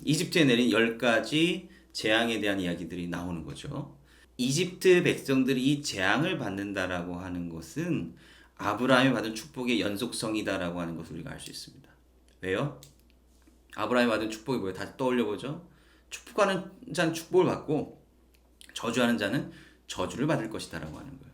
이집트에 내린 10가지 재앙에 대한 이야기들이 나오는 거죠. 이집트 백성들이 이 재앙을 받는다라고 하는 것은 아브라함이 받은 축복의 연속성이다라고 하는 것을 우리가 알 수 있습니다. 왜요? 아브라함이 받은 축복이 뭐예요? 다시 떠올려 보죠. 축복하는 자는 축복을 받고 저주하는 자는 저주를 받을 것이다라고 하는 거예요.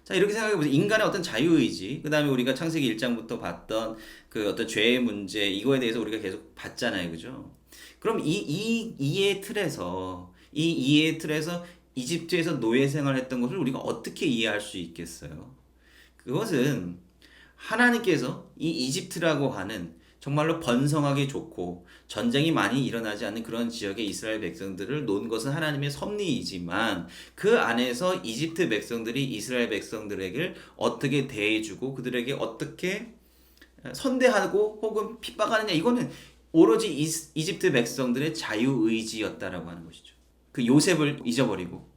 자, 이렇게 생각해 보세요. 인간의 어떤 자유의지, 그 다음에 우리가 창세기 1장부터 봤던 그 어떤 죄의 문제, 이거에 대해서 우리가 계속 봤잖아요. 그죠? 그럼 이 이해의 틀에서 이집트에서 노예 생활했던 것을 우리가 어떻게 이해할 수 있겠어요? 그것은 하나님께서 이 이집트라고 하는 정말로 번성하기 좋고 전쟁이 많이 일어나지 않는 그런 지역의 이스라엘 백성들을 놓은 것은 하나님의 섭리이지만 그 안에서 이집트 백성들이 이스라엘 백성들에게 어떻게 대해주고 그들에게 어떻게 선대하고 혹은 핍박하느냐, 이거는 오로지 이집트 백성들의 자유의지였다라고 하는 것이죠. 그 요셉을 잊어버리고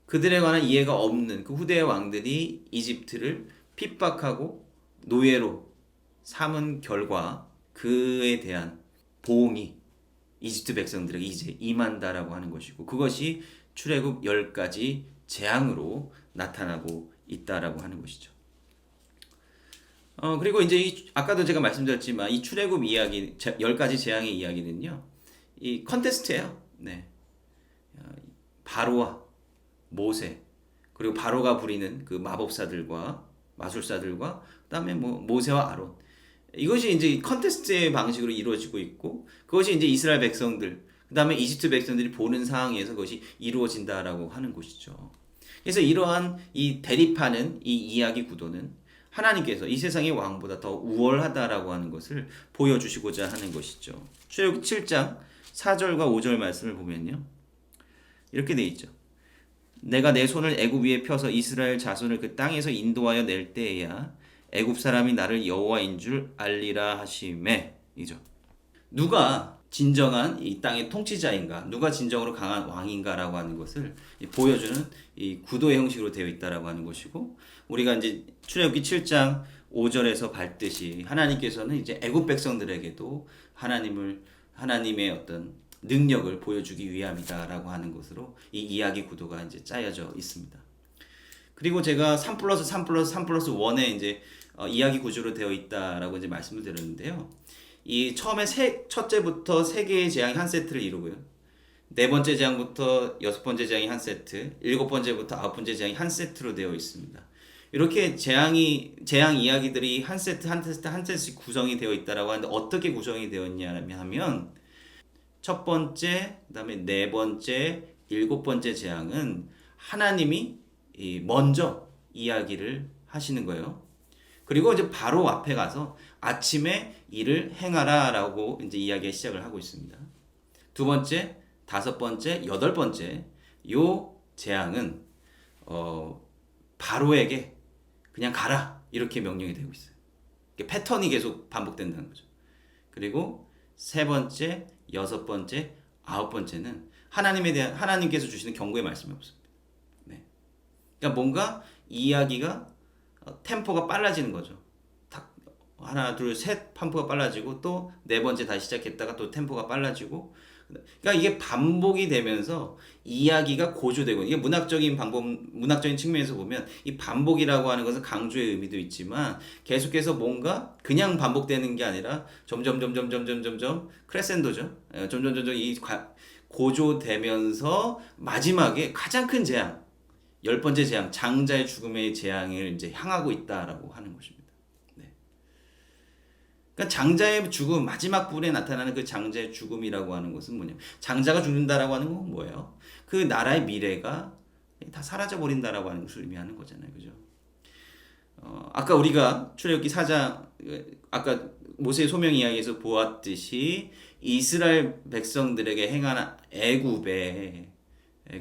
그들에 관한 이해가 없는 그 후대의 왕들이 이집트를 핍박하고 노예로 삼은 결과 그에 대한 보응이 이집트 백성들에게 이제 임한다라고 하는 것이고, 그것이 출애굽 10가지 재앙으로 나타나고 있다라고 하는 것이죠. 그리고 이제 아까도 제가 말씀드렸지만 이 출애굽 이야기 10가지 재앙의 이야기는요. 이 컨테스트예요. 네. 바로와 모세, 그리고 바로가 부리는 그 마법사들과 마술사들과 그다음에 뭐 모세와 아론, 이것이 이제 컨테스트의 방식으로 이루어지고 있고, 그것이 이제 이스라엘 백성들, 그다음에 이집트 백성들이 보는 상황에서 그것이 이루어진다라고 하는 것이죠. 그래서 이러한 이 대립하는 이 이야기 구도는 하나님께서 이 세상의 왕보다 더 우월하다라고 하는 것을 보여주시고자 하는 것이죠. 출애굽 7장 4절과 5절 말씀을 보면요, 이렇게 돼 있죠. 내가 내 손을 애굽 위에 펴서 이스라엘 자손을 그 땅에서 인도하여 낼 때에야 애굽 사람이 나를 여호와인 줄 알리라 하시매. 이죠. 누가 진정한 이 땅의 통치자인가, 누가 진정으로 강한 왕인가라고 하는 것을 보여주는 이 구도의 형식으로 되어 있다라고 하는 것이고, 우리가 이제 출애굽기 7장 5절에서 봤듯이 하나님께서는 이제 애굽 백성들에게도 하나님의 어떤 능력을 보여주기 위함이다라고 하는 것으로 이 이야기 구도가 이제 짜여져 있습니다. 그리고 제가 3 플러스 3 플러스 3 플러스 1의 이제 이야기 구조로 되어 있다라고 이제 말씀을 드렸는데요. 이 처음에 첫째부터 세 개의 재앙이 한 세트를 이루고요. 네 번째 재앙부터 여섯 번째 재앙이 한 세트, 일곱 번째부터 아홉 번째 재앙이 한 세트로 되어 있습니다. 이렇게 재앙 이야기들이 한 세트씩 구성이 되어 있다라고 하는데, 어떻게 구성이 되어 있냐면 첫 번째, 그다음에 네 번째, 일곱 번째 재앙은 하나님이 먼저 이야기를 하시는 거예요. 그리고 이제 바로 앞에 가서 아침에 이를 행하라라고 이제 이야기 시작을 하고 있습니다. 두 번째, 다섯 번째, 여덟 번째 요 재앙은 바로에게 그냥 가라 이렇게 명령이 되고 있어요. 패턴이 계속 반복된다는 거죠. 그리고 세 번째, 여섯 번째, 아홉 번째는 하나님께서 주시는 경고의 말씀이 없습니다. 네. 그러니까 뭔가 이야기가 템포가 빨라지는 거죠. 탁 하나, 둘, 셋 템포가 빨라지고 또 네 번째 다시 시작했다가 또 템포가 빨라지고, 그러니까 이게 반복이 되면서 이야기가 고조되고, 이게 문학적인 측면에서 보면 이 반복이라고 하는 것은 강조의 의미도 있지만 계속해서 뭔가 그냥 반복되는 게 아니라 점점 크레센도죠. 점점 이 고조되면서 마지막에 가장 큰 재앙, 열 번째 재앙, 장자의 죽음의 재앙을 이제 향하고 있다라고 하는 것입니다. 네. 그러니까 장자의 죽음, 마지막 부분에 나타나는 그 장자의 죽음이라고 하는 것은 뭐냐면, 장자가 죽는다라고 하는 건 뭐예요? 그 나라의 미래가 다 사라져 버린다라고 하는 것을 의미하는 거잖아요, 그죠? 아까 우리가 출애굽기 4장, 아까 모세의 소명 이야기에서 보았듯이 이스라엘 백성들에게 행한 애굽의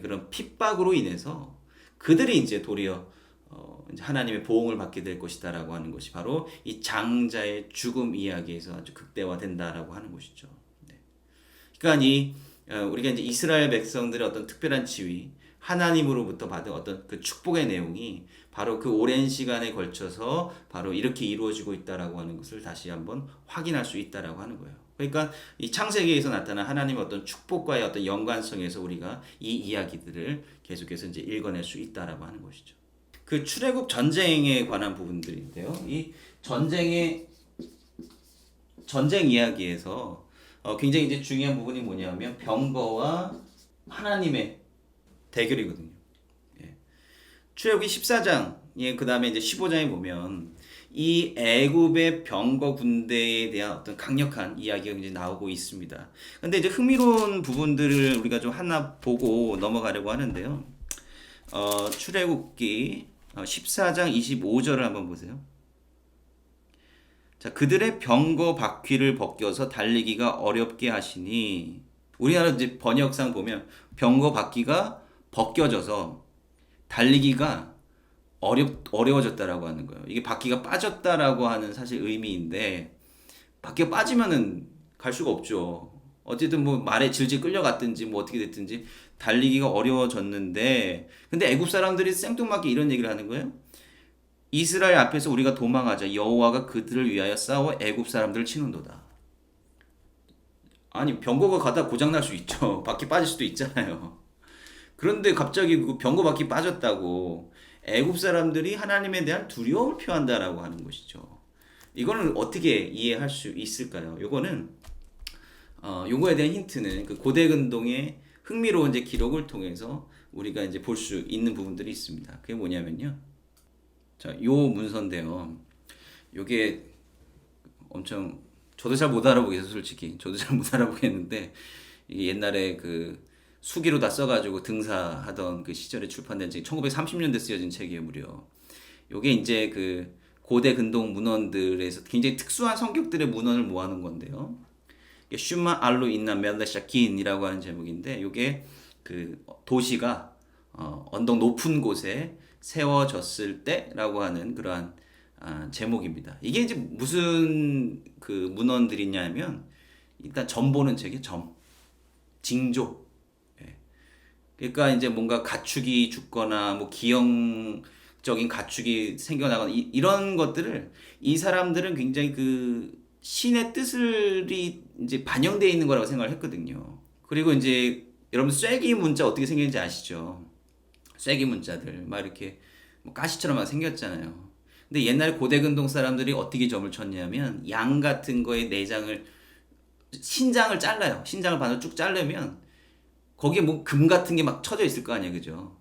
그런 핍박으로 인해서 그들이 이제 도리어 이제 하나님의 보응을 받게 될 것이다라고 하는 것이 바로 이 장자의 죽음 이야기에서 아주 극대화된다라고 하는 것이죠. 네. 그러니까 우리가 이제 이스라엘 백성들의 어떤 특별한 지위, 하나님으로부터 받은 어떤 그 축복의 내용이 바로 그 오랜 시간에 걸쳐서 바로 이렇게 이루어지고 있다라고 하는 것을 다시 한번 확인할 수 있다라고 하는 거예요. 그러니까 이 창세기에서 나타난 하나님의 어떤 축복과의 어떤 연관성에서 우리가 이 이야기들을 계속해서 이제 읽어낼 수 있다라고 하는 것이죠. 그 출애굽 전쟁에 관한 부분들인데요. 이 전쟁 이야기에서 굉장히 이제 중요한 부분이 뭐냐면 병거와 하나님의 대결이거든요. 예. 출애굽기 14장에 그다음에 이제 15장에 보면 이 애굽의 병거 군대에 대한 어떤 강력한 이야기가 이제 나오고 있습니다. 근데 이제 흥미로운 부분들을 우리가 좀 하나 보고 넘어가려고 하는데요. 출애굽기 14장 25절을 한번 보세요. 자, 그들의 병거 바퀴를 벗겨서 달리기가 어렵게 하시니, 우리나라 이제 번역상 보면 병거 바퀴가 벗겨져서 달리기가 어려워졌다라고 하는 거예요. 이게 바퀴가 빠졌다라고 하는 사실 의미인데, 바퀴가 빠지면은 갈 수가 없죠. 어쨌든 뭐 말에 질질 끌려갔든지 뭐 어떻게 됐든지 달리기가 어려워졌는데, 근데 애굽 사람들이 생뚱맞게 이런 얘기를 하는 거예요. 이스라엘 앞에서 우리가 도망하자. 여호와가 그들을 위하여 싸워 애굽 사람들을 치는도다. 아니, 병거가 가다 고장 날 수 있죠. 바퀴 빠질 수도 있잖아요. 그런데 갑자기 그 병거 바퀴 빠졌다고 애굽 사람들이 하나님에 대한 두려움을 표한다라고 하는 것이죠. 이거는 어떻게 이해할 수 있을까요? 요거에 대한 힌트는 그 고대 근동의 흥미로운 이제 기록을 통해서 우리가 이제 볼 수 있는 부분들이 있습니다. 그게 뭐냐면요. 자, 요 문서인데요. 요게 엄청 저도 잘 못 알아보겠어요, 솔직히. 저도 잘 못 알아보겠는데 이게 옛날에 그 수기로 다 써가지고 등사하던 그 시절에 출판된 책, 1930년대 쓰여진 책이에요, 무려. 요게 이제 그 고대 근동 문헌들에서 굉장히 특수한 성격들의 문헌을 모아놓은 건데요. 슈마 알루 인나 멜레샤킨이라고 하는 제목인데, 요게 그 도시가 언덕 높은 곳에 세워졌을 때라고 하는 그러한 제목입니다. 이게 이제 무슨 그 문헌들이냐면, 일단 점 보는 책이 징조. 예. 그러니까 이제 뭔가 가축이 죽거나 뭐 기형적인 가축이 생겨나거나 이런 것들을 이 사람들은 굉장히 그 신의 뜻이 이제 반영되어 있는 거라고 생각을 했거든요. 그리고 이제 여러분 쐐기 문자 어떻게 생겼는지 아시죠? 쐐기 문자들 막 이렇게 뭐 가시처럼 막 생겼잖아요. 근데 옛날 고대 근동 사람들이 어떻게 점을 쳤냐면 양 같은 거에 내장을 신장을 잘라요. 신장을 반으로 쭉 자르면 거기에 뭐 금 같은 게 막 쳐져 있을 거 아니에요, 그죠?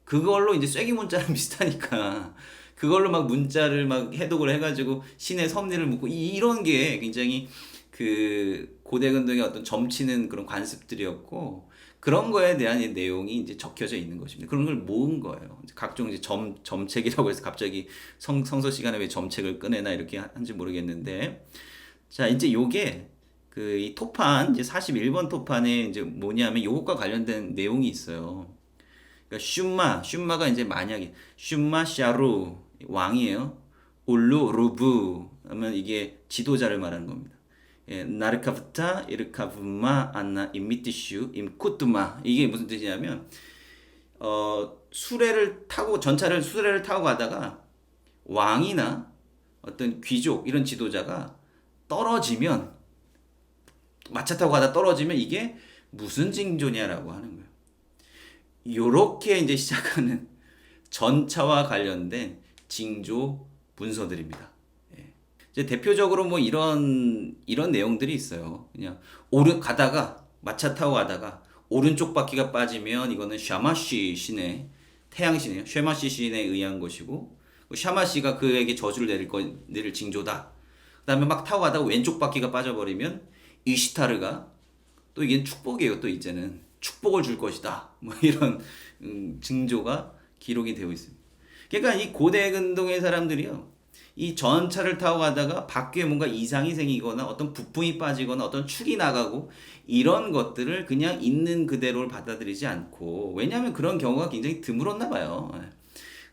그걸로 이제 쐐기 문자랑 비슷하니까 그걸로 막 문자를 막 해독을 해가지고 신의 섭리를 묻고 이런 게 굉장히 그 고대 근동의 어떤 점치는 그런 관습들이었고, 그런 거에 대한 이 내용이 이제 적혀져 있는 것입니다. 그런 걸 모은 거예요. 각종 이제 점책이라고 해서 갑자기 성서 시간에 왜 점책을 꺼내나 이렇게 한지 모르겠는데, 자, 이제 요게 그 이 토판 이제 41번 토판에 이제 뭐냐면 요것과 관련된 내용이 있어요. 그러니까 슈마가 이제 만약에 슈마 샤루 왕이에요. 울루 루브 하면 이게 지도자를 말하는 겁니다. 예, 나르카부타 이르카브마 안나 임미티슈 임쿠뚜마, 이게 무슨 뜻이냐면 수레를 타고 가다가 왕이나 어떤 귀족 이런 지도자가 떨어지면, 마차 타고 가다 떨어지면 이게 무슨 징조냐라고 하는 거예요. 요렇게 이제 시작하는 전차와 관련된 징조 문서들입니다. 예. 이제 대표적으로 뭐 이런 내용들이 있어요. 그냥 가다가 마차 타고 가다가 오른쪽 바퀴가 빠지면 이거는 샤마시 신의 태양신이에요. 샤마시 신에 의한 것이고, 샤마시가 그에게 저주를 내릴 징조다. 그다음에 막 타고 가다가 왼쪽 바퀴가 빠져버리면 이시타르가, 또 이게 축복이에요. 또 이제는 축복을 줄 것이다. 뭐 이런 징조가 기록이 되어 있습니다. 그러니까 이 고대 근동의 사람들이요, 이 전차를 타고 가다가 바퀴에 뭔가 이상이 생기거나 어떤 부품이 빠지거나 어떤 축이 나가고 이런 것들을 그냥 있는 그대로 받아들이지 않고, 왜냐하면 그런 경우가 굉장히 드물었나 봐요.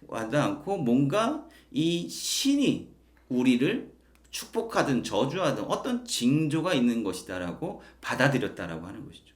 와닿지 않고 뭔가 이 신이 우리를 축복하든 저주하든 어떤 징조가 있는 것이다라고 받아들였다라고 하는 것이죠.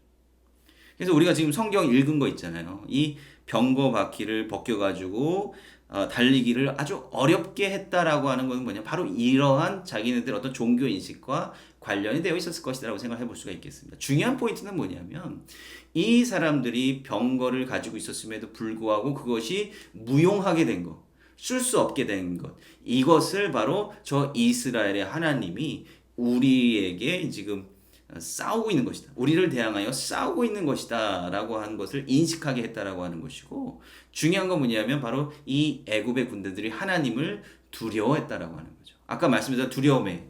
그래서 우리가 지금 성경 읽은 거 있잖아요. 이 병거 바퀴를 벗겨가지고 달리기를 아주 어렵게 했다라고 하는 것은 뭐냐? 바로 이러한 자기네들 어떤 종교 인식과 관련이 되어 있었을 것이라고 생각해 볼 수가 있겠습니다. 중요한 포인트는 뭐냐면 이 사람들이 병거를 가지고 있었음에도 불구하고 그것이 무용하게 된 것, 쓸 수 없게 된 것, 이것을 바로 저 이스라엘의 하나님이 우리에게 지금 싸우고 있는 것이다. 우리를 대항하여 싸우고 있는 것이다. 라고 하는 것을 인식하게 했다라고 하는 것이고, 중요한 건 뭐냐면 바로 이 애굽의 군대들이 하나님을 두려워했다라고 하는 거죠. 아까 말씀드린 두려움의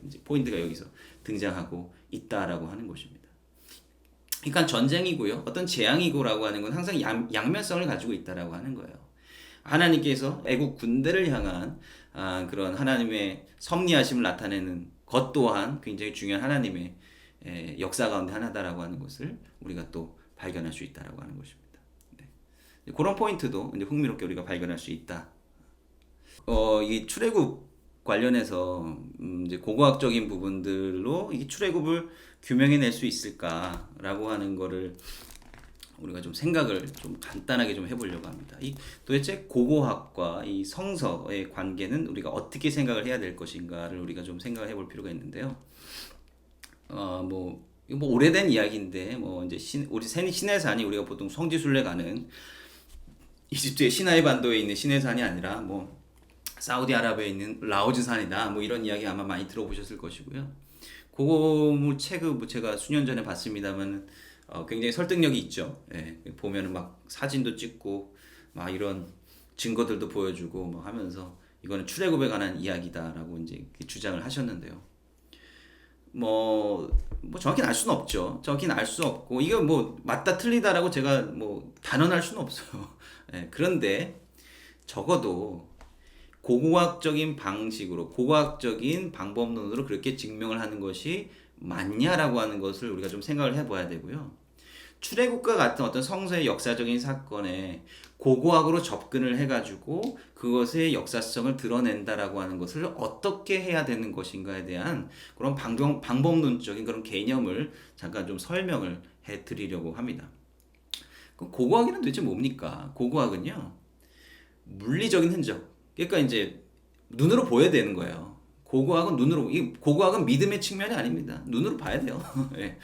이제 포인트가 여기서 등장하고 있다라고 하는 것입니다. 그러니까 전쟁이고요. 어떤 재앙이고라고 하는 건 항상 양면성을 가지고 있다라고 하는 거예요. 하나님께서 애국 군대를 향한 그런 하나님의 섭리하심을 나타내는 것 또한 굉장히 중요한 하나님의 역사 가운데 하나다라고 하는 것을 우리가 또 발견할 수 있다라고 하는 것입니다. 네. 그런 포인트도 이제 흥미롭게 우리가 발견할 수 있다. 이 출애굽 관련해서 이제 고고학적인 부분들로 이 출애굽을 규명해낼 수 있을까라고 하는 거를 우리가 좀 생각을 좀 간단하게 좀 해보려고 합니다. 이 도대체 고고학과 이 성서의 관계는 우리가 어떻게 생각을 해야 될 것인가를 우리가 좀 생각을 해볼 필요가 있는데요. 이거 뭐 오래된 이야기인데 뭐 이제 우리 시내산이 우리가 보통 성지순례 가는 이집트의 시나이 반도에 있는 시내산이 아니라 뭐 사우디아라비아에 있는 라오즈산이다. 뭐 이런 이야기 아마 많이 들어보셨을 것이고요. 그거 뭐 책을 뭐 제가 수년 전에 봤습니다만 굉장히 설득력이 있죠. 예, 보면은 막 사진도 찍고 막 이런 증거들도 보여주고 뭐 하면서 이거는 출애굽에 관한 이야기다라고 이제 주장을 하셨는데요. 뭐 정확히는 알 수는 없죠. 정확히는 알 수 없고 이거 뭐 맞다 틀리다라고 제가 뭐 단언할 수는 없어요. 예, 그런데 적어도 고고학적인 방식으로 고고학적인 방법론으로 그렇게 증명을 하는 것이 맞냐라고 하는 것을 우리가 좀 생각을 해봐야 되고요. 출애굽과 같은 어떤 성서의 역사적인 사건에 고고학으로 접근을 해가지고 그것의 역사성을 드러낸다라고 하는 것을 어떻게 해야 되는 것인가에 대한 그런 방법론적인 그런 개념을 잠깐 좀 설명을 해드리려고 합니다. 고고학이란 도대체 뭡니까? 고고학은요, 물리적인 흔적. 그러니까 이제 눈으로 보여야 되는 거예요. 고고학은 눈으로, 고고학은 믿음의 측면이 아닙니다. 눈으로 봐야 돼요. 예.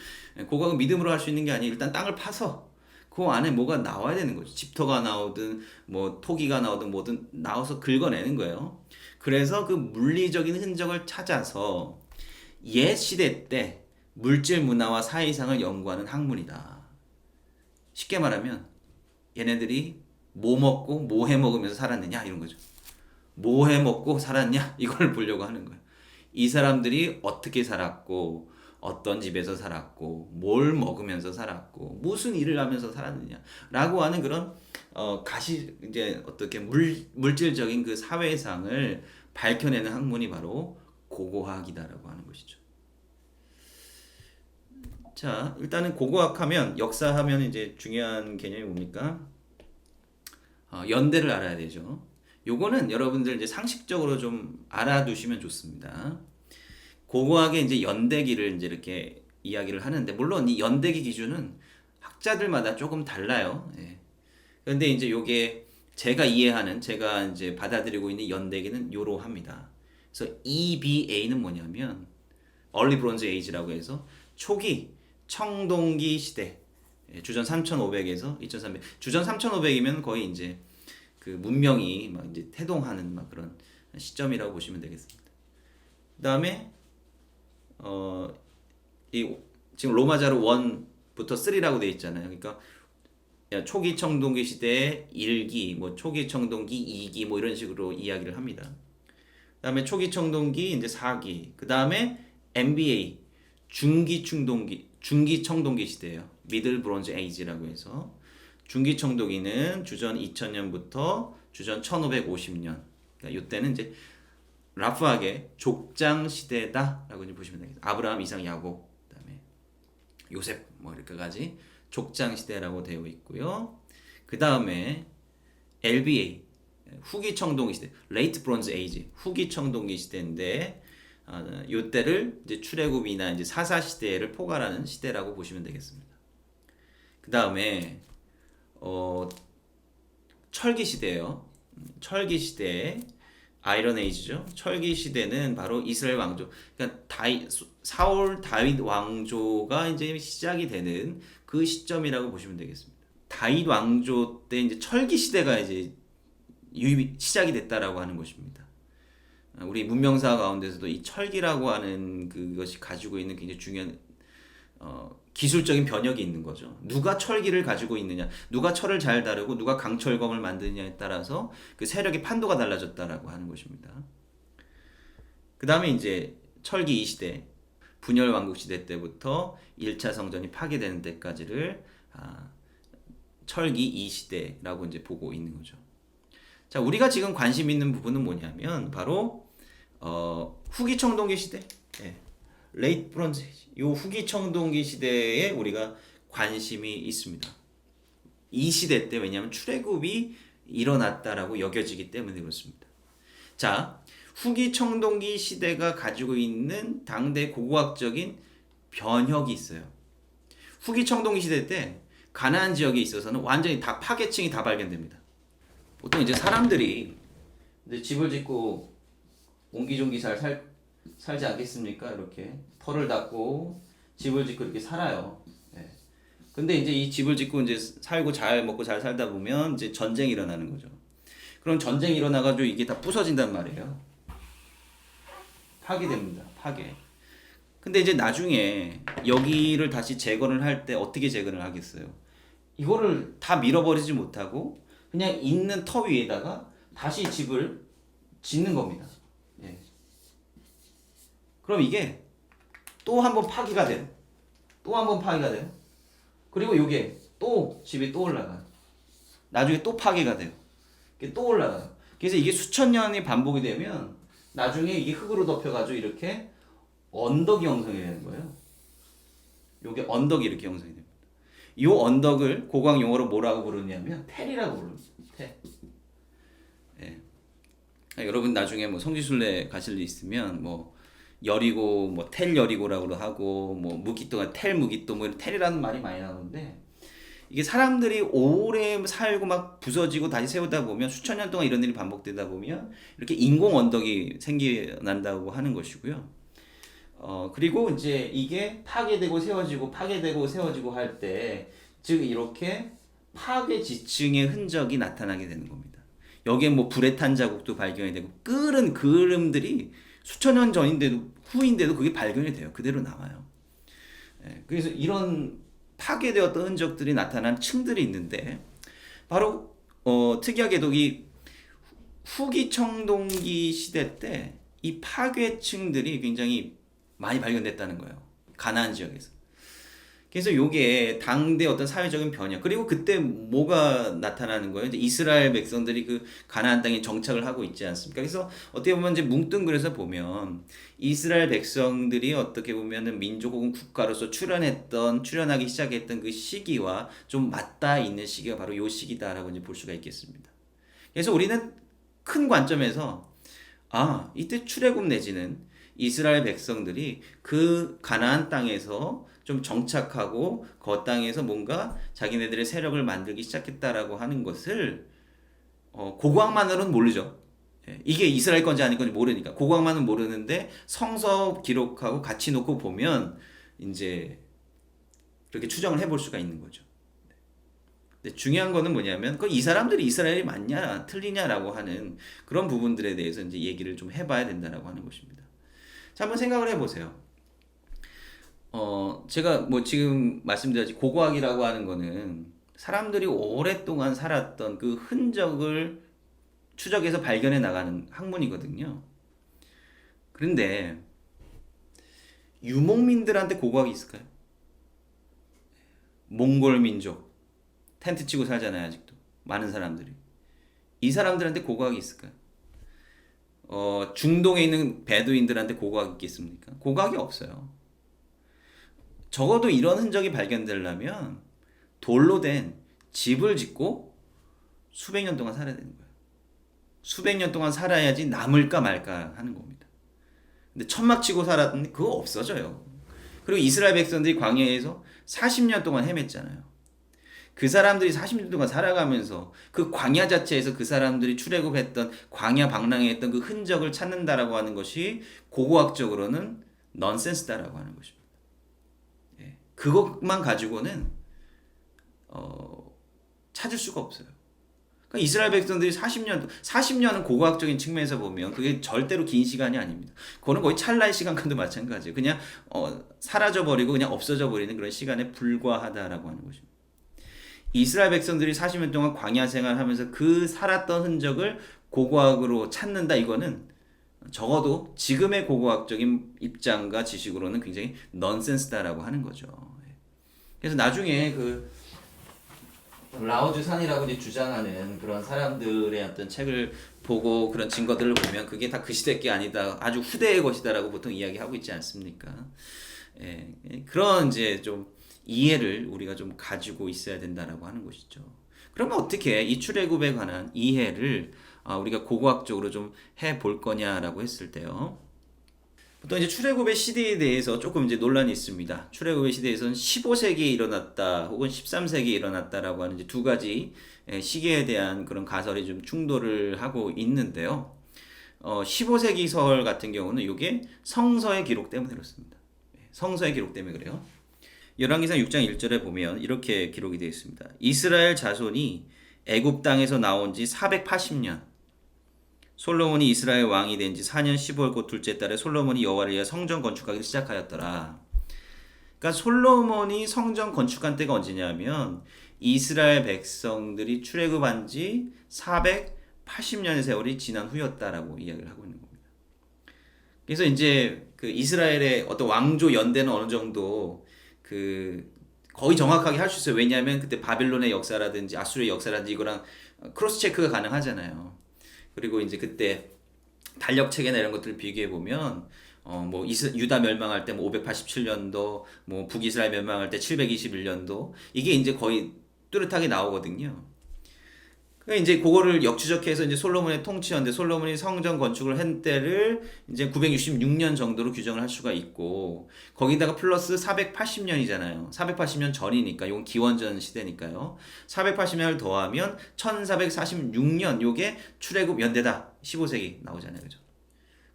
고고학은 믿음으로 할 수 있는 게 아니에요. 일단 땅을 파서 그 안에 뭐가 나와야 되는 거죠. 집터가 나오든 뭐 토기가 나오든 뭐든 나와서 긁어내는 거예요. 그래서 그 물리적인 흔적을 찾아서 옛 시대 때 물질 문화와 사회상을 연구하는 학문이다. 쉽게 말하면 얘네들이 뭐 먹고 뭐 해 먹으면서 살았느냐 이런 거죠. 뭐 해 먹고 살았냐 이걸 보려고 하는 거예요. 이 사람들이 어떻게 살았고 어떤 집에서 살았고 뭘 먹으면서 살았고 무슨 일을 하면서 살았느냐라고 하는 그런 이제 어떻게 물질적인 그 사회상을 밝혀내는 학문이 바로 고고학이다라고 하는 것이죠. 자, 일단은 고고학하면 역사하면 이제 중요한 개념이 뭡니까? 연대를 알아야 되죠. 요거는 여러분들 이제 상식적으로 좀 알아두시면 좋습니다. 고고학의 이제 연대기를 이제 이렇게 이야기를 하는데, 물론 이 연대기 기준은 학자들마다 조금 달라요. 예. 그런데 이제 요게 제가 이해하는, 제가 이제 받아들이고 있는 연대기는 요러합니다. 그래서 EBA는 뭐냐면, Early Bronze Age라고 해서 초기 청동기 시대, 주전 3,500에서 2,300. 주전 3,500이면 거의 이제 그 문명이 막 이제 태동하는 막 그런 시점이라고 보시면 되겠습니다. 그다음에 이 지금 로마자로 1부터 3라고 되어 있잖아요. 그러니까 초기 청동기 시대의 1기, 뭐 초기 청동기 2기 뭐 이런 식으로 이야기를 합니다. 그다음에 초기 청동기 이제 4기. 그다음에 MBA 중기 청동기 시대예요. 미들 브론즈 에이지라고 해서 중기 청동기는 주전 2000년부터 주전 1550년. 그러니까 이때는 이제 라프하게 족장 시대다라고 이제 보시면 되겠습니다. 아브라함, 이삭, 야곱, 그다음에 요셉 뭐 이렇게까지 족장 시대라고 되어 있고요. 그다음에 LBA 후기 청동기 시대, Late Bronze Age 후기 청동기 시대인데 요때를 이제 출애굽이나 이제 사사 시대를 포괄하는 시대라고 보시면 되겠습니다. 그다음에 철기 시대예요. 철기 시대, 아이런 에이지죠. 철기 시대는 바로 이스라엘 왕조, 그러니까 사울 다윗 왕조가 이제 시작이 되는 그 시점이라고 보시면 되겠습니다. 다윗 왕조 때 이제 철기 시대가 이제 시작이 됐다라고 하는 것입니다. 우리 문명사 가운데서도 이 철기라고 하는 그것이 가지고 있는 굉장히 중요한 기술적인 변혁이 있는 거죠. 누가 철기를 가지고 있느냐, 누가 철을 잘 다루고 누가 강철검을 만드느냐에 따라서 그 세력의 판도가 달라졌다라고 하는 것입니다. 그 다음에 이제 철기 2시대, 분열 왕국 시대 때부터 1차 성전이 파괴되는 때까지를 철기 2시대라고 이제 보고 있는 거죠. 자, 우리가 지금 관심 있는 부분은 뭐냐면 바로 후기 청동기 시대, 레이트 브론즈 에이지, 이 후기 청동기 시대에 우리가 관심이 있습니다. 이 시대 때 왜냐하면 출애굽이 일어났다라고 여겨지기 때문에 그렇습니다. 자, 후기 청동기 시대가 가지고 있는 당대 고고학적인 변혁이 있어요. 후기 청동기 시대 때 가나안 지역에 있어서는 완전히 다 파괴층이 다 발견됩니다. 보통 이제 사람들이 이제 집을 짓고 옹기종기 살지 않겠습니까? 이렇게 터를 닦고 집을 짓고 이렇게 살아요. 예. 근데 이제 이 집을 짓고 이제 살고 잘 먹고 잘 살다 보면 이제 전쟁이 일어나는 거죠. 그럼 전쟁이 일어나가지고 이게 다 부서진단 말이에요. 파괴됩니다. 파괴. 근데 이제 나중에 여기를 다시 재건을 할 때 어떻게 재건을 하겠어요? 이거를 다 밀어버리지 못하고 그냥 있는 터 위에다가 다시 집을 짓는 겁니다. 예. 그럼 이게 또 한 번 파기가 돼요. 또 한 번 파기가 돼요. 그리고 요게 또 집이 또 올라가요. 나중에 또 파괴가 돼요. 이게 또 올라가요. 그래서 이게 수천 년이 반복이 되면 나중에 이게 흙으로 덮여가지고 이렇게 언덕이 형성이 되는 거예요. 요게 언덕이 이렇게 형성이 됩니다. 이 언덕을 고강 용어로 뭐라고 부르냐면 텔이라고 부릅니다. 텔. 예. 여러분 나중에 뭐 성지순례 가실 일 있으면 뭐 여리고 뭐 텔 여리고라고 하고 뭐 무기또가 텔 무기또 뭐 텔이라는 말이 많이 나오는데 이게 사람들이 오래 살고 막 부서지고 다시 세우다 보면 수천 년 동안 이런 일이 반복되다 보면 이렇게 인공 언덕이 생겨난다고 하는 것이고요. 그리고 이제 이게 파괴되고 세워지고 파괴되고 세워지고 할 때 즉 이렇게 파괴 지층의 흔적이 나타나게 되는 겁니다. 여기에 뭐 불에 탄 자국도 발견이 되고 끓은 그름들이 수천 년 전인데도 후인데도 그게 발견이 돼요. 그대로 나와요. 그래서 이런 파괴되었던 흔적들이 나타난 층들이 있는데 바로 특이하게도 이 후기 청동기 시대 때 이 파괴층들이 굉장히 많이 발견됐다는 거예요. 가나안 지역에서. 그래서 요게 당대 어떤 사회적인 변화 그리고 그때 뭐가 나타나는 거예요? 이제 이스라엘 백성들이 그 가나안 땅에 정착을 하고 있지 않습니까? 그래서 어떻게 보면 이제 뭉뚱그려서 보면 이스라엘 백성들이 어떻게 보면은 민족 혹은 국가로서 출현하기 시작했던 그 시기와 좀 맞닿아 있는 시기가 바로 요 시기다라고 이제 볼 수가 있겠습니다. 그래서 우리는 큰 관점에서 이때 출애굽 내지는 이스라엘 백성들이 그 가나안 땅에서 좀 정착하고 그 땅에서 뭔가 자기네들의 세력을 만들기 시작했다라고 하는 것을 고고학만으로는 모르죠. 이게 이스라엘 건지 아닌 건지 모르니까 고고학만은 모르는데 성서 기록하고 같이 놓고 보면 이제 그렇게 추정을 해볼 수가 있는 거죠. 근데 중요한 거는 뭐냐면 이 사람들이 이스라엘이 맞냐 틀리냐라고 하는 그런 부분들에 대해서 이제 얘기를 좀 해봐야 된다라고 하는 것입니다. 자, 한번 생각을 해보세요. 제가 뭐 지금 말씀드렸지 고고학이라고 하는 거는 사람들이 오랫동안 살았던 그 흔적을 추적해서 발견해 나가는 학문이거든요. 그런데 유목민들한테 고고학이 있을까요? 몽골 민족 텐트 치고 살잖아요. 아직도 많은 사람들이. 이 사람들한테 고고학이 있을까요? 중동에 있는 베두인들한테 고고학이 있겠습니까? 고고학이 없어요. 적어도 이런 흔적이 발견되려면 돌로 된 집을 짓고 수백 년 동안 살아야 되는 거예요. 수백 년 동안 살아야지 남을까 말까 하는 겁니다. 근데 천막 치고 살았는데 그거 없어져요. 그리고 이스라엘 백성들이 광야에서 40년 동안 헤맸잖아요. 그 사람들이 40년 동안 살아가면서 그 광야 자체에서 그 사람들이 출애굽했던 광야 방랑에 했던 그 흔적을 찾는다라고 하는 것이 고고학적으로는 넌센스다라고 하는 것입니다. 예. 그것만 가지고는 찾을 수가 없어요. 그러니까 이스라엘 백성들이 40년은 고고학적인 측면에서 보면 그게 절대로 긴 시간이 아닙니다. 그거는 거의 찰나의 시간과도 마찬가지예요. 그냥 사라져버리고 그냥 없어져버리는 그런 시간에 불과하다라고 하는 것입니다. 이스라엘 백성들이 40년 동안 광야 생활하면서 그 살았던 흔적을 고고학으로 찾는다. 이거는 적어도 지금의 고고학적인 입장과 지식으로는 굉장히 넌센스다라고 하는 거죠. 그래서 나중에 그 라오즈산이라고 이제 주장하는 그런 사람들의 어떤 책을 보고 그런 증거들을 보면 그게 다 그 시대 게 아니다, 아주 후대의 것이다라고 보통 이야기하고 있지 않습니까? 예, 그런 이제 좀 이해를 우리가 좀 가지고 있어야 된다라고 하는 것이죠. 그러면 어떻게 이 출애굽에 관한 이해를 우리가 고고학적으로 좀 해볼 거냐라고 했을 때요. 보통 이제 출애굽의 시대에 대해서 조금 이제 논란이 있습니다. 출애굽의 시대에서는 15세기에 일어났다 혹은 13세기에 일어났다라고 하는 이제 두 가지 시기에 대한 그런 가설이 좀 충돌을 하고 있는데요. 15세기 설 같은 경우는 이게 성서의 기록 때문에 그렇습니다. 성서의 기록 때문에 그래요. 열왕기상 6장 1절에 보면 이렇게 기록이 되어 있습니다. 이스라엘 자손이 애굽 땅에서 나온 지 480년, 솔로몬이 이스라엘 왕이 된 지 4년 10월 곧 둘째 달에 솔로몬이 여호와를 위하여 성전 건축하기 시작하였더라. 그러니까 솔로몬이 성전 건축한 때가 언제냐면 이스라엘 백성들이 출애굽한 지 480년의 세월이 지난 후였다라고 이야기를 하고 있는 겁니다. 그래서 이제 그 이스라엘의 어떤 왕조 연대는 어느 정도 그 거의 정확하게 할 수 있어요. 왜냐하면 그때 바빌론의 역사라든지 아수르의 역사라든지 이거랑 크로스 체크가 가능하잖아요. 그리고 이제 그때 달력 체계나 이런 것들을 비교해 보면 뭐 유다 멸망할 때 뭐 587년도, 뭐 북이스라엘 멸망할 때 721년도 이게 이제 거의 뚜렷하게 나오거든요. 그러니까 이제 그거를 역추적해서 이제 솔로몬의 통치였는데 솔로몬이 성전 건축을 한 때를 이제 966년 정도로 규정을 할 수가 있고 거기다가 플러스 480년이잖아요. 480년 전이니까 이건 기원전 시대니까요. 480년을 더하면 1446년 요게 출애굽 연대다. 15세기 나오잖아요. 그죠?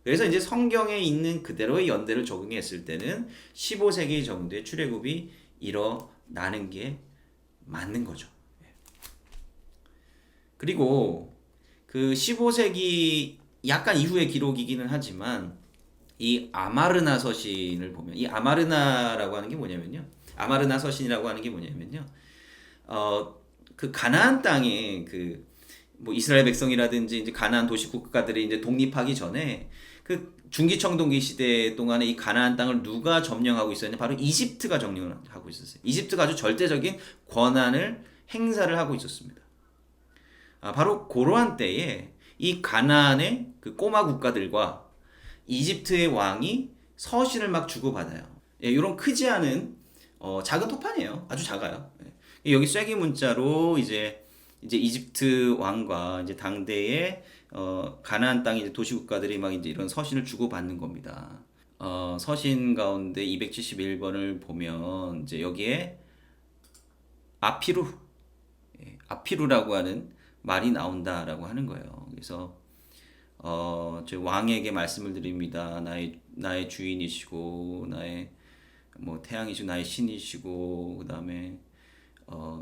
그래서 이제 성경에 있는 그대로의 연대를 적용했을 때는 15세기 정도의 출애굽이 일어나는 게 맞는 거죠. 그리고 그 15세기 약간 이후의 기록이기는 하지만 이 아마르나 서신을 보면 이 아마르나라고 하는 게 뭐냐면요. 아마르나 서신이라고 하는 게 뭐냐면요. 그 가나안 땅에 그 뭐 이스라엘 백성이라든지 이제 가나안 도시 국가들이 이제 독립하기 전에 그 중기청동기 시대 동안에 이 가나안 땅을 누가 점령하고 있었냐? 바로 이집트가 점령을 하고 있었어요. 이집트가 아주 절대적인 권한을 행사를 하고 있었습니다. 바로 그러한 때에 이 가나안의 그 꼬마 국가들과 이집트의 왕이 서신을 막 주고받아요. 예, 이런 크지 않은 작은 토판이에요. 아주 작아요. 예. 여기 쐐기 문자로 이제 이집트 왕과 이제 당대의 가나안 땅 이제 도시 국가들이 막 이제 이런 서신을 주고받는 겁니다. 서신 가운데 271번을 보면 이제 여기에 아피루, 아피루라고 하는 말이 나온다라고 하는 거예요. 그래서 저 왕에게 말씀을 드립니다. 나의 주인이시고 나의 뭐 태양이시고 나의 신이시고 그다음에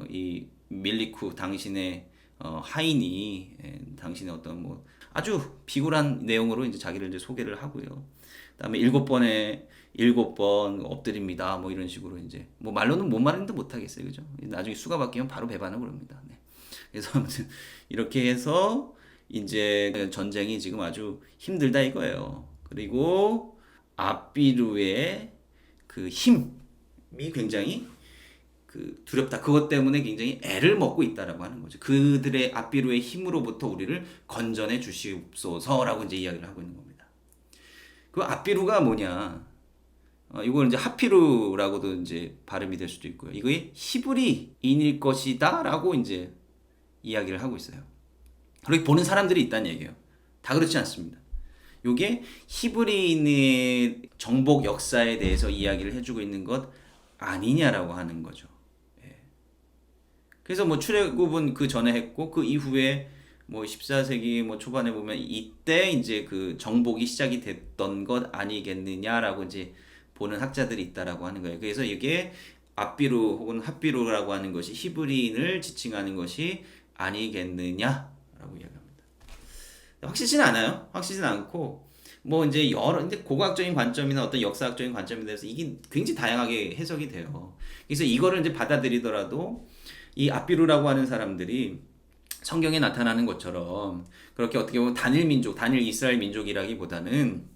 이 밀리쿠 당신의 하인이 당신의 어떤 뭐 아주 비굴한 내용으로 이제 자기를 이제 소개를 하고요. 그다음에 7번 엎드립니다. 뭐 이런 식으로 이제 뭐 말로는 뭔 말인지 못 하겠어요. 그죠? 나중에 수가 바뀌면 바로 배반을 그럽니다. 네. 그래서 아무튼 이렇게 해서 이제 전쟁이 지금 아주 힘들다 이거예요. 그리고 아비루의 그 힘이 굉장히 그 두렵다. 그것 때문에 굉장히 애를 먹고 있다라고 하는 거죠. 그들의 아비루의 힘으로부터 우리를 건져내 주시옵소서라고 이제 이야기를 하고 있는 겁니다. 그 아비루가 뭐냐? 이걸 이제 하피루라고도 이제 발음이 될 수도 있고요. 이거의 히브리인일 것이다라고 이제 이야기를 하고 있어요. 그렇게 보는 사람들이 있다는 얘기예요. 다 그렇지 않습니다. 이게 히브리인의 정복 역사에 대해서 이야기를 해주고 있는 것 아니냐라고 하는 거죠. 예. 그래서 뭐 출애굽은 그 전에 했고 그 이후에 뭐 14세기 뭐 초반에 보면 이때 이제 그 정복이 시작이 됐던 것 아니겠느냐라고 이제 보는 학자들이 있다라고 하는 거예요. 그래서 이게 앞비루 혹은 핫비루라고 하는 것이 히브리인을 지칭하는 것이 아니겠느냐라고 이야기합니다. 확실치는 않아요. 확실치는 않고 뭐 이제 여러 이제 고고학적인 관점이나 어떤 역사학적인 관점에 대해서 이게 굉장히 다양하게 해석이 돼요. 그래서 이거를 이제 받아들이더라도 이 앞비루라고 하는 사람들이 성경에 나타나는 것처럼 그렇게 어떻게 보면 단일 민족, 단일 이스라엘 민족이라기보다는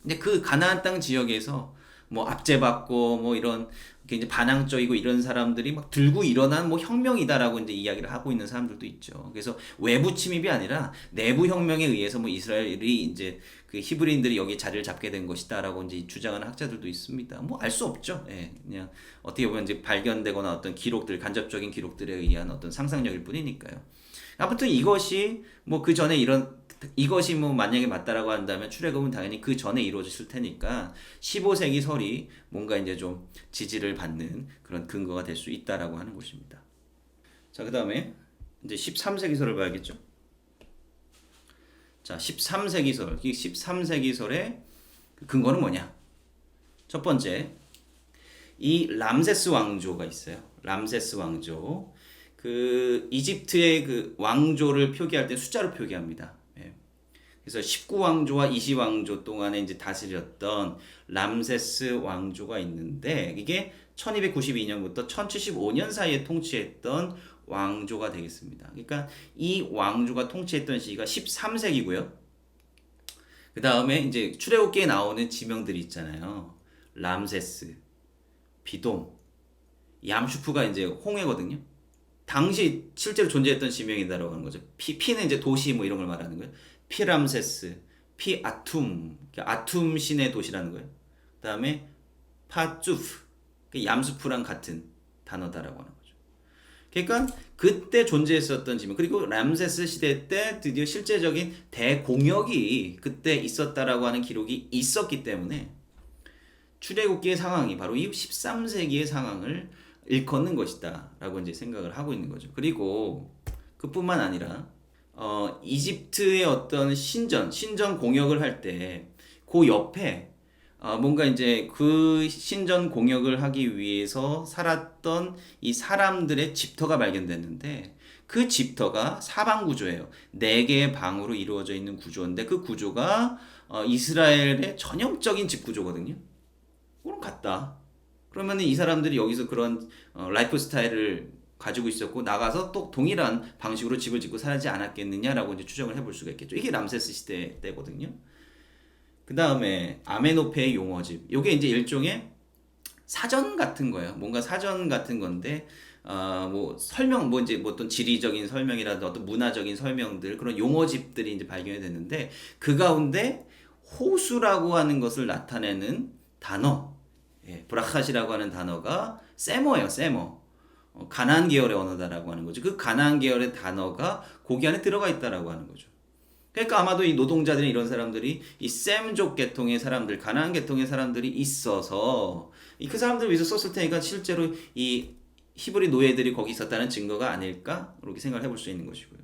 근데 그 가나안 땅 지역에서 뭐 압제받고 뭐 이런 이제 반항적이고 이런 사람들이 막 들고 일어난 뭐 혁명이다라고 이제 이야기를 하고 있는 사람들도 있죠. 그래서 외부 침입이 아니라 내부 혁명에 의해서 뭐 이스라엘이 이제 그 히브리인들이 여기 자리를 잡게 된 것이다라고 이제 주장하는 학자들도 있습니다. 뭐 알 수 없죠. 예, 그냥 어떻게 보면 이제 발견되거나 어떤 기록들, 간접적인 기록들에 의한 어떤 상상력일 뿐이니까요. 아무튼 이것이 뭐 그 전에 이것이 뭐 만약에 맞다라고 한다면 출애굽은 당연히 그 전에 이루어졌을 테니까 15세기 설이 뭔가 이제 좀 지지를 받는 그런 근거가 될 수 있다라고 하는 것입니다. 자, 그다음에 이제 13세기 설을 봐야겠죠. 자, 13세기 설. 이 13세기 설의 근거는 뭐냐? 첫 번째, 이 람세스 왕조가 있어요. 람세스 왕조. 그 이집트의 그 왕조를 표기할 때 숫자로 표기합니다. 예. 그래서 19왕조와 20왕조 동안에 이제 다스렸던 람세스 왕조가 있는데 이게 1292년부터 1075년 사이에 통치했던 왕조가 되겠습니다. 그러니까 이 왕조가 통치했던 시기가 13세기고요. 그 다음에 이제 출애굽기에 나오는 지명들이 있잖아요. 람세스, 비돔, 얌슈프가 이제 홍해거든요. 당시 실제로 존재했던 지명이다라고 하는 거죠. 피는 이제 도시 뭐 이런 걸 말하는 거예요. 피람세스, 피아툼, 아툼 신의 도시라는 거예요. 그다음에 파쭈프, 얌수프랑 같은 단어다라고 하는 거죠. 그러니까 그때 존재했었던 지명 그리고 람세스 시대 때 드디어 실제적인 대공역이 그때 있었다라고 하는 기록이 있었기 때문에 출애굽기의 상황이 바로 이 13세기의 상황을 일컫는 것이다라고 이제 생각을 하고 있는 거죠. 그리고 그뿐만 아니라 이집트의 어떤 신전 공역을 할 때 그 옆에 뭔가 이제 그 신전 공역을 하기 위해서 살았던 이 사람들의 집터가 발견됐는데 그 집터가 사방 구조예요. 4개의 방으로 이루어져 있는 구조인데 그 구조가 이스라엘의 전형적인 집 구조거든요. 그럼 같다. 그러면 이 사람들이 여기서 그런 라이프 스타일을 가지고 있었고 나가서 또 동일한 방식으로 집을 짓고 살지 않았겠느냐라고 이제 추정을 해볼 수가 있겠죠. 이게 람세스 시대 때거든요. 그 다음에 아메노페의 용어집. 이게 이제 일종의 사전 같은 거예요. 뭔가 사전 같은 건데 뭐 설명 뭐 이제 뭐 어떤 지리적인 설명이라든지 어떤 문화적인 설명들 그런 용어집들이 이제 발견이 됐는데 그 가운데 호수라고 하는 것을 나타내는 단어, 브라카시라고 하는 단어가 세머예요. 세머. 가나안 계열의 언어다라고 하는 거죠. 그 가나안 계열의 단어가 거기 안에 들어가 있다라고 하는 거죠. 그러니까 아마도 이 노동자들이 이런 사람들이 이 셈족 계통의 사람들, 가나안 계통의 사람들이 있어서 그 사람들을 위해서 썼을 테니까 실제로 이 히브리 노예들이 거기 있었다는 증거가 아닐까? 이렇게 생각을 해볼 수 있는 것이고요.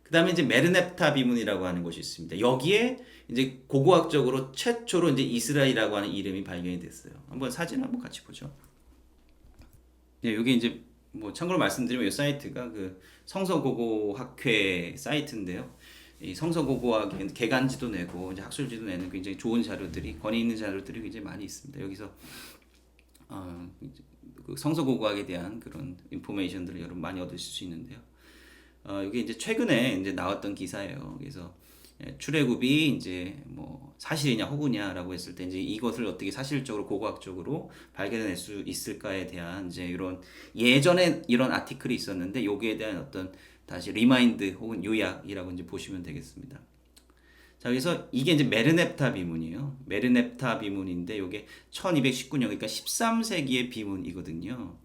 그 다음에 이제 메르넵타 비문이라고 하는 것이 있습니다. 여기에 이제 고고학적으로 최초로 이제 이스라엘이라고 하는 이름이 발견이 됐어요. 한번 사진 한번 같이 보죠. 네, 여기 이제 뭐 참고로 말씀드리면 이 사이트가 그 성서고고학회 사이트인데요. 이 성서고고학 개간지도 내고 이제 학술지도 내는 굉장히 좋은 자료들이 권위 있는 자료들이 굉장히 많이 있습니다. 여기서 그 성서고고학에 대한 그런 인포메이션들을 여러분 많이 얻으실 수 있는데요. 이게 이제 최근에 이제 나왔던 기사예요. 그래서 출애굽이 이제 뭐 사실이냐 허구냐라고 했을 때 이제 이것을 어떻게 사실적으로 고고학적으로 발견해낼 수 있을까에 대한 이제 이런 예전에 이런 아티클이 있었는데 여기에 대한 어떤 다시 리마인드 혹은 요약이라고 이제 보시면 되겠습니다. 자, 그래서 이게 이제 메르넵타 비문이에요. 메르넵타 비문인데 이게 1219년 그러니까 13세기의 비문이거든요.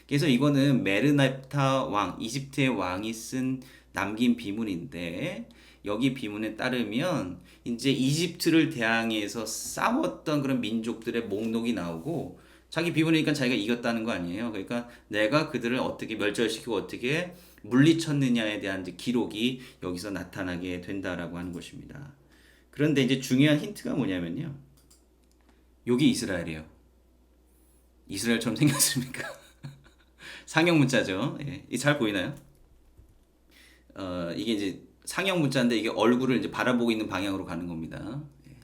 그래서 이거는 메르넵타 왕, 이집트의 왕이 쓴 남긴 비문인데 여기 비문에 따르면 이제 이집트를 대항해서 싸웠던 그런 민족들의 목록이 나오고 자기 비브리니까 자기가 이겼다는 거 아니에요. 그러니까 내가 그들을 어떻게 멸절시키고 어떻게 물리쳤느냐에 대한 이제 기록이 여기서 나타나게 된다라고 하는 것입니다. 그런데 이제 중요한 힌트가 뭐냐면요. 여기 이스라엘이에요. 이스라엘처럼 생겼습니까? 상형 문자죠. 예, 이게 잘 보이나요? 이게 이제 상형 문자인데 이게 얼굴을 이제 바라보고 있는 방향으로 가는 겁니다. 예.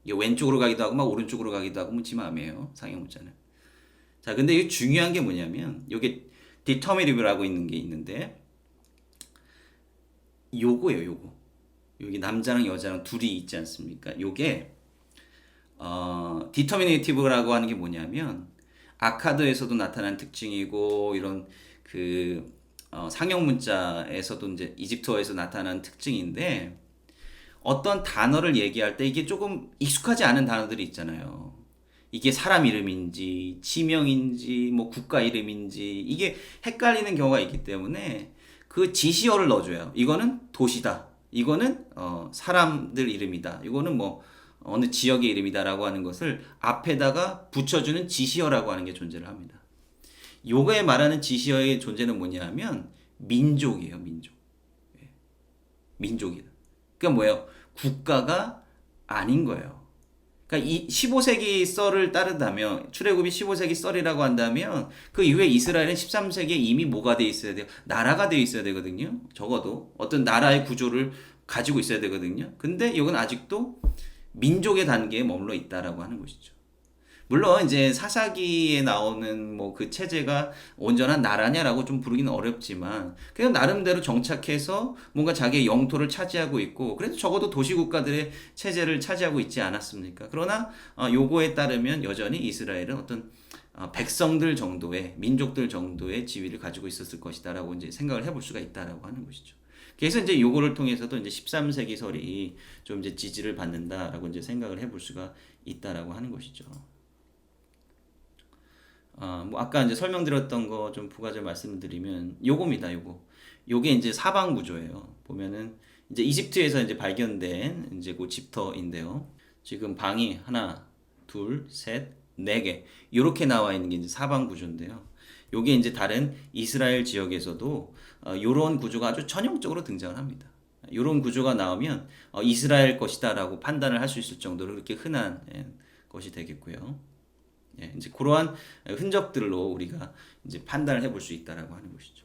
이게 왼쪽으로 가기도 하고 막 오른쪽으로 가기도 하고 뭐 지마음이에요. 상형 문자는. 자, 근데 이게 중요한 게 뭐냐면 이게 determinative라고 있는 게 있는데 요거예요, 요거. 여기 남자랑 여자랑 둘이 있지 않습니까? 요게 determinative라고 하는 게 뭐냐면 아카드에서도 나타난 특징이고 이런 그 상형 문자에서도 이제 이집트어에서 나타난 특징인데 어떤 단어를 얘기할 때 이게 조금 익숙하지 않은 단어들이 있잖아요. 이게 사람 이름인지 지명인지 뭐 국가 이름인지 이게 헷갈리는 경우가 있기 때문에 그 지시어를 넣어줘요. 이거는 도시다. 이거는 사람들 이름이다. 이거는 뭐 어느 지역의 이름이다라고 하는 것을 앞에다가 붙여주는 지시어라고 하는 게 존재를 합니다. 요거에 말하는 지시어의 존재는 뭐냐면 민족이에요, 민족. 예, 민족이다. 그러니까 뭐예요? 국가가 아닌 거예요. 그러니까 이 15세기 썰을 따르다면 출애굽이 15세기 썰이라고 한다면 그 이후에 이스라엘은 13세기에 이미 뭐가 돼 있어야 돼요? 나라가 돼 있어야 되거든요. 적어도 어떤 나라의 구조를 가지고 있어야 되거든요. 근데 이건 아직도 민족의 단계에 머물러 있다라고 하는 것이죠. 물론 이제 사사기에 나오는 뭐 그 체제가 온전한 나라냐라고 좀 부르기는 어렵지만 그냥 나름대로 정착해서 뭔가 자기의 영토를 차지하고 있고 그래도 적어도 도시국가들의 체제를 차지하고 있지 않았습니까? 그러나 요거에 따르면 여전히 이스라엘은 어떤 백성들 정도의 민족들 정도의 지위를 가지고 있었을 것이다라고 이제 생각을 해볼 수가 있다라고 하는 것이죠. 그래서 이제 요거를 통해서도 이제 13세기 설이 좀 이제 지지를 받는다라고 이제 생각을 해볼 수가 있다라고 하는 것이죠. 뭐 아까 이제 설명드렸던 거 좀 부가적으로 말씀드리면 요겁니다. 요게 이제 사방 구조예요. 보면은 이제 이집트에서 이제 발견된 이제 그 집터인데요. 지금 방이 하나, 둘, 셋, 네 개. 요렇게 나와 있는 게 이제 사방 구조인데요. 요게 이제 다른 이스라엘 지역에서도 요런 구조가 아주 전형적으로 등장을 합니다. 요런 구조가 나오면 이스라엘 것이다라고 판단을 할 수 있을 정도로 그렇게 흔한 것이 되겠고요. 예, 이제 그러한 흔적들로 우리가 이제 판단을 해볼 수 있다라고 하는 것이죠.